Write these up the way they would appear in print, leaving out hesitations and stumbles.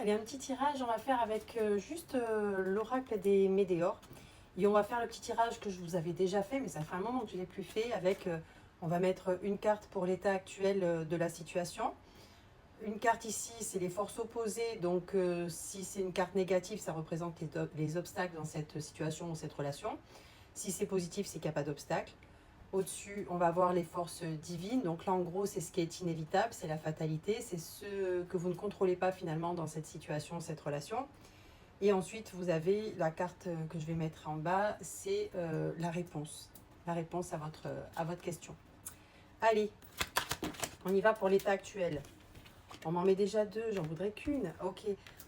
Allez, un petit tirage, on va faire avec juste l'oracle des météores. Et on va faire le petit tirage que je vous avais déjà fait, mais ça fait un moment que je ne l'ai plus fait. Avec, on va mettre une carte pour l'état actuel de la situation. Une carte ici, c'est les forces opposées. Donc, si c'est une carte négative, ça représente les obstacles dans cette situation ou cette relation. Si c'est positif, c'est qu'il n'y a pas d'obstacle. Au-dessus, on va voir les forces divines. Donc là, en gros, c'est ce qui est inévitable, c'est la fatalité. C'est ce que vous ne contrôlez pas finalement dans cette situation, cette relation. Et ensuite, vous avez la carte que je vais mettre en bas, c'est la réponse. La réponse à votre question. Allez, on y va pour l'état actuel. On m'en met déjà deux, j'en voudrais qu'une. Ok,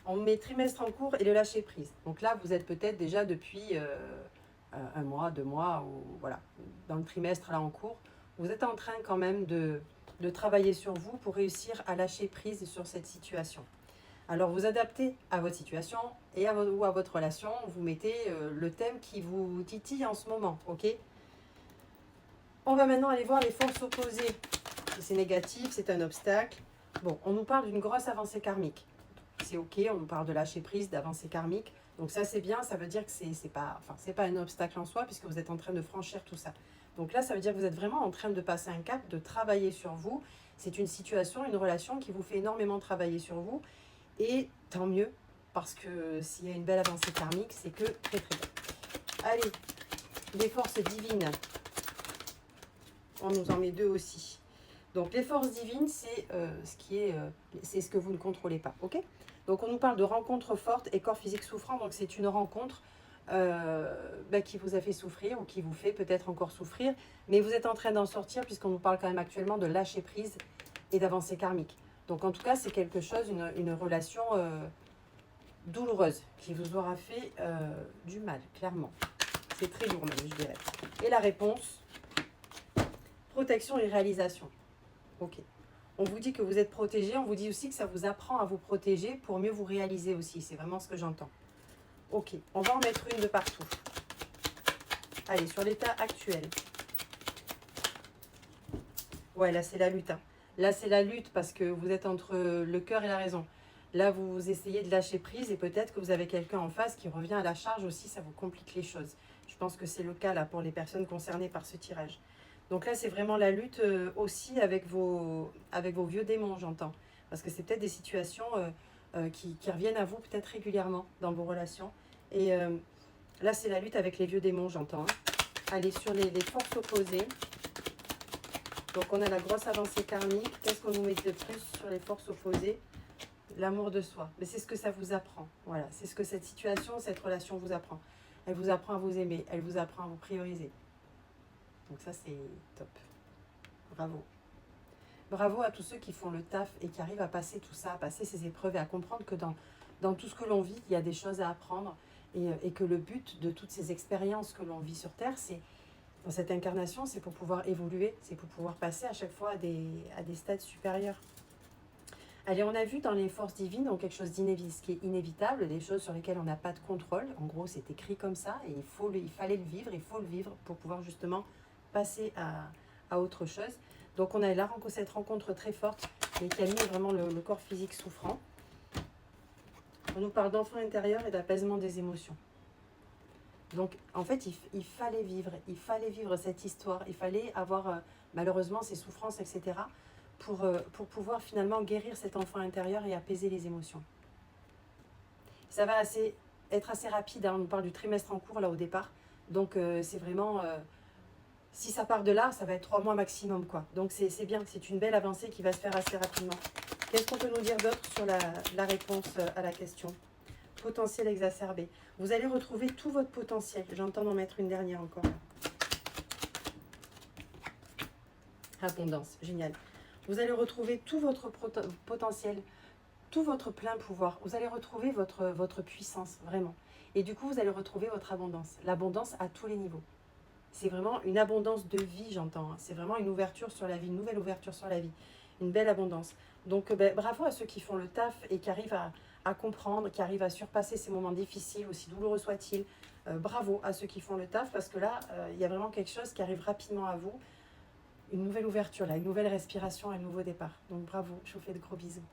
on met trimestre en cours et le lâcher prise. Donc là, vous êtes peut-être déjà depuis un mois, 2 mois, ou voilà, dans le trimestre là en cours. Vous êtes en train quand même de travailler sur vous pour réussir à lâcher prise sur cette situation. Alors vous adaptez à votre situation et ou à votre relation, vous mettez le thème qui vous titille en ce moment, ok? On va maintenant aller voir les forces opposées. Si c'est négatif, c'est un obstacle. Bon, on nous parle d'une grosse avancée karmique. C'est ok, on nous parle de lâcher prise, d'avancée karmique. Donc ça c'est bien, ça veut dire que c'est pas un obstacle en soi puisque vous êtes en train de franchir tout ça. Donc là ça veut dire que vous êtes vraiment en train de passer un cap, de travailler sur vous. C'est une situation, une relation qui vous fait énormément travailler sur vous. Et tant mieux, parce que s'il y a une belle avancée karmique, c'est que très très bien. Allez, les forces divines. On nous en met deux aussi. Donc les forces divines, c'est ce que vous ne contrôlez pas, ok? Donc on nous parle de rencontres fortes et corps physique souffrant. Donc c'est une rencontre qui vous a fait souffrir ou qui vous fait peut-être encore souffrir. Mais vous êtes en train d'en sortir puisqu'on nous parle quand même actuellement de lâcher prise et d'avancée karmique. Donc en tout cas, c'est quelque chose, une relation douloureuse qui vous aura fait du mal, clairement. C'est très lourd même, je dirais. Et la réponse, protection et réalisation. Ok. On vous dit que vous êtes protégé, on vous dit aussi que ça vous apprend à vous protéger pour mieux vous réaliser aussi. C'est vraiment ce que j'entends. Ok, on va en mettre une de partout. Allez, sur l'état actuel. Ouais, là c'est la lutte. Hein. Là c'est la lutte parce que vous êtes entre le cœur et la raison. Là vous essayez de lâcher prise et peut-être que vous avez quelqu'un en face qui revient à la charge aussi, ça vous complique les choses. Je pense que c'est le cas là pour les personnes concernées par ce tirage. Donc là c'est vraiment la lutte aussi avec vos vieux démons, j'entends. Parce que c'est peut-être des situations qui reviennent à vous peut-être régulièrement dans vos relations. Et là c'est la lutte avec les vieux démons, j'entends. Hein. Allez, sur les forces opposées. Donc on a la grosse avancée karmique. Qu'est-ce qu'on nous met de plus sur les forces opposées? L'amour de soi. Mais c'est ce que ça vous apprend. Voilà, c'est ce que cette situation, cette relation vous apprend. Elle vous apprend à vous aimer. Elle vous apprend à vous prioriser. Donc ça, c'est top. Bravo. Bravo à tous ceux qui font le taf et qui arrivent à passer tout ça, à passer ces épreuves et à comprendre que dans tout ce que l'on vit, il y a des choses à apprendre et que le but de toutes ces expériences que l'on vit sur Terre, c'est dans cette incarnation, c'est pour pouvoir évoluer, c'est pour pouvoir passer à chaque fois à des stades supérieurs. Allez, on a vu dans les forces divines donc quelque chose qui est inévitable, des choses sur lesquelles on n'a pas de contrôle. En gros, c'est écrit comme ça et il fallait le vivre, il faut le vivre pour pouvoir justement passer à autre chose. Donc on a là cette rencontre très forte et qui a mis vraiment le corps physique souffrant. On nous parle d'enfant intérieur et d'apaisement des émotions. Donc, en fait, il fallait vivre cette histoire. Il fallait avoir, malheureusement, ces souffrances, etc., pour pouvoir finalement guérir cet enfant intérieur et apaiser les émotions. Ça va être assez rapide. Hein. On nous parle du trimestre en cours, là, au départ. Donc, c'est vraiment... si ça part de là, ça va être 3 mois maximum, quoi. Donc, c'est bien. C'est une belle avancée qui va se faire assez rapidement. Qu'est-ce qu'on peut nous dire d'autre sur la réponse à la question ? Potentiel exacerbé. Vous allez retrouver tout votre potentiel. J'entends d'en mettre une dernière encore. Abondance, génial. Vous allez retrouver tout votre potentiel, tout votre plein pouvoir. Vous allez retrouver votre puissance, vraiment. Et du coup, vous allez retrouver votre abondance. L'abondance à tous les niveaux. C'est vraiment une abondance de vie, j'entends. Hein. C'est vraiment une ouverture sur la vie, une nouvelle ouverture sur la vie. Une belle abondance. Donc, bravo à ceux qui font le taf et qui arrivent à comprendre, qui arrivent à surpasser ces moments difficiles, aussi douloureux soient-ils. Bravo à ceux qui font le taf, parce que là, il y a vraiment quelque chose qui arrive rapidement à vous. Une nouvelle ouverture, là, une nouvelle respiration, un nouveau départ. Donc bravo, je vous fais de gros bisous.